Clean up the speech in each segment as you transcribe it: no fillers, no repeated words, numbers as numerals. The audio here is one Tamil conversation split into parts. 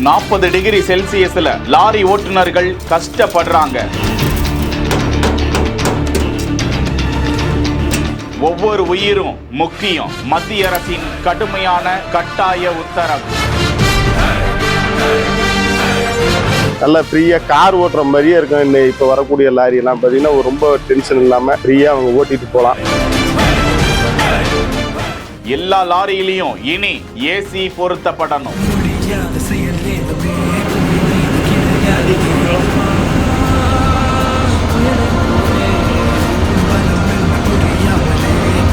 40 டிகிரி செல்சியஸ்ல லாரி ஓட்டுநர்கள் கஷ்டப்படுறாங்க. ஒவ்வொரு உயிரும் முக்கியம். மத்திய அரசின் கடுமையான கட்டாய உத்தரவு. நல்லா ஃப்ரீயா கார் ஓட்டுற மாதிரியே இருக்கும். இப்போ வரக்கூடிய லாரி எல்லாம் பார்த்தீங்கன்னா ரொம்ப டென்ஷன் இல்லாம ஃப்ரீயா அவங்க ஓட்டிட்டு போகலாம். எல்லா லாரியிலையும் இனி ஏசி பொருத்தப்படணும்.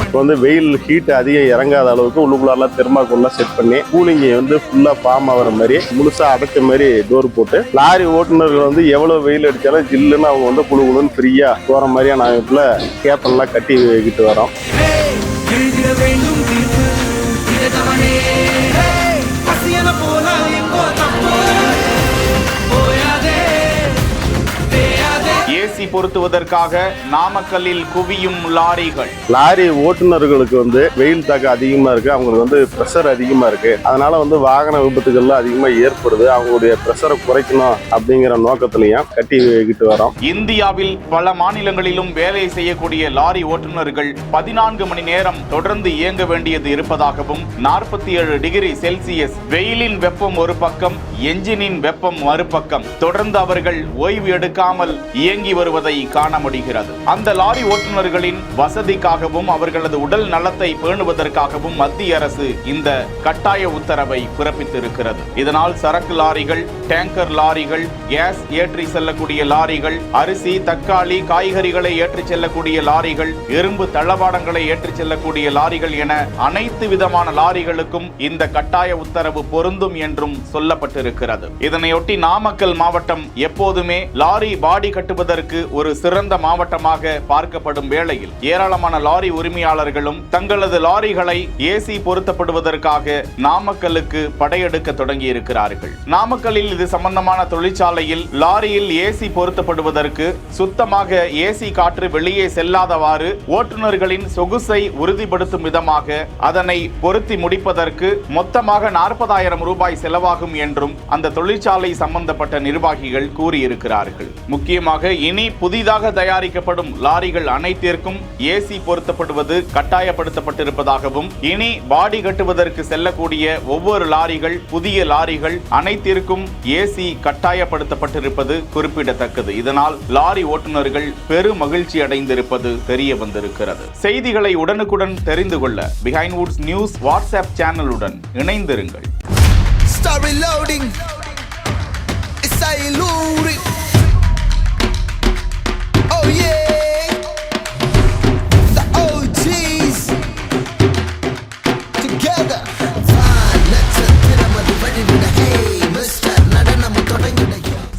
இப்போ வெயில் ஹீட் அதிகம் இறங்காத அளவுக்கு உள்ளுக்குள்ளெல்லாம் தெர்மாக்கோல்லாம் செட் பண்ணி கூலிங்கை ஃபுல்லா ஃபார்ம் ஆகிற மாதிரி முழுசா அடைச்ச மாதிரி டோர் போட்டு லாரி ஓட்டுநர்கள் எவ்வளவு வெயில் அடிச்சாலும் ஜில்லுன்னு அவங்க குழு குழுன்னு ஃப்ரீயா போற மாதிரியான அமைப்புல கேப்பன்லாம் கட்டி வைக்கிட்டு வரோம். ஏசி பொருத்துவதற்காக நாமக்கல்லில் குவியும் லாரிகள். லாரி ஓட்டுநர்களுக்கு வெயில் தாக்கம் அதிகமா இருக்கு. அவங்களுக்கு பிரஷர் அதிகமா இருக்கு. அதனால வாகன விபத்துகள்லாம் அதிகமா ஏற்படுது. அவங்களுடைய பிரஷரை குறைக்கணும் அப்படிங்கிற நோக்கத்திலையும் கட்டி வைக்கிட்டு வரோம். இந்தியாவில் பல மாநிலங்களிலும் வேலை செய்யக்கூடிய லாரி ஓட்டுநர்கள் 14 மணி நேரம் தொடர்ந்து இயங்க வேண்டியது இருப்பதாகவும் 47 டிகிரி செல்சியஸ் வெயிலின் வெப்பம் ஒரு பக்கம், என்ஜினின் வெப்பம் மறுபக்கம் தொடர்ந்து அவர்கள் ஓய்வு எடுக்காமல் இயங்கி வருவதை காண முடிகிறது. அந்த லாரி ஓட்டுநர்களின் வசதிக்காகவும் அவர்களது உடல் நலத்தை பேணுவதற்காகவும் மத்திய அரசு இந்த கட்டாய உத்தரவை பிறப்பித்திருக்கிறது. இதனால் சரக்கு லாரிகள், டேங்கர் லாரிகள், கேஸ் ஏற்றி செல்லக்கூடிய லாரிகள், அரிசி, தக்காளி, காய்கறிகளை ஏற்றி செல்லக்கூடிய லாரிகள், இரும்பு தளவாடங்களை ஏற்றி செல்லக்கூடிய லாரிகள் என அனைத்து விதமான லாரிகளுக்கும் இந்த கட்டாய உத்தரவு பொருந்தும் என்றும் சொல்லப்பட்டிருக்கிறது. இதனையொட்டி நாமக்கல் மாவட்டம் எப்போதுமே லாரி பாடி கட்டுவதற்கு ஒரு சிறந்த மாவட்டமாக பார்க்கப்படும் வேளையில் ஏராளமான லாரி உரிமையாளர்களும் தங்களது லாரிகளை ஏசி பொருத்தப்படுவதற்காக நாமக்கலுக்கு படையெடுக்க தொடங்கி இருக்கிறார்கள். நாமக்கல்லில் இது சம்பந்தமான தொழிற்சாலையில் லாரியில் ஏசி பொருத்தப்படுவதற்கு சுத்தமாக ஏசி காற்று வெளியே செல்லாதவாறு ஓட்டுநர்களின் சொகுசை உறுதிப்படுத்தும் விதமாக அதனை பொருத்தி முடிப்பதற்கு மொத்தமாக 40,000 ரூபாய் செலவாகும் என்றும் அந்த தொழிற்சாலை சம்பந்தப்பட்ட நிர்வாகிகள் கூறியிருக்கிறார்கள். முக்கியமாக இனி புதிதாக தயாரிக்கப்படும் லாரிகள் அனைத்திற்கும் ஏசி பொருத்தப்படுவது கட்டாயப்படுத்தப்பட்டிருப்பதாகவும் இனி பாடி கட்டுவதற்கு செல்லக்கூடிய ஒவ்வொரு லாரிகள், புதிய லாரிகள் அனைத்திற்கும் ஏசி கட்டாயப்படுத்தப்பட்டிருப்பது குறிப்பிடத்தக்கது. இதனால் லாரி ஓட்டுநர்கள் பெரும் மகிழ்ச்சி அடைந்திருப்பது தெரிய வந்திருக்கிறது. செய்திகளை உடனுக்குடன் தெரிந்து கொள்ள பிஹைண்ட் வுட்ஸ் நியூஸ் வாட்ஸ்அப் சேனலுடன் இணைந்திருங்கள்.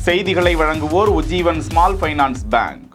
செய்திகளை வழங்குவோர் உஜ்ஜீவன் ஸ்மால் ஃபைனான்ஸ் பேங்க்.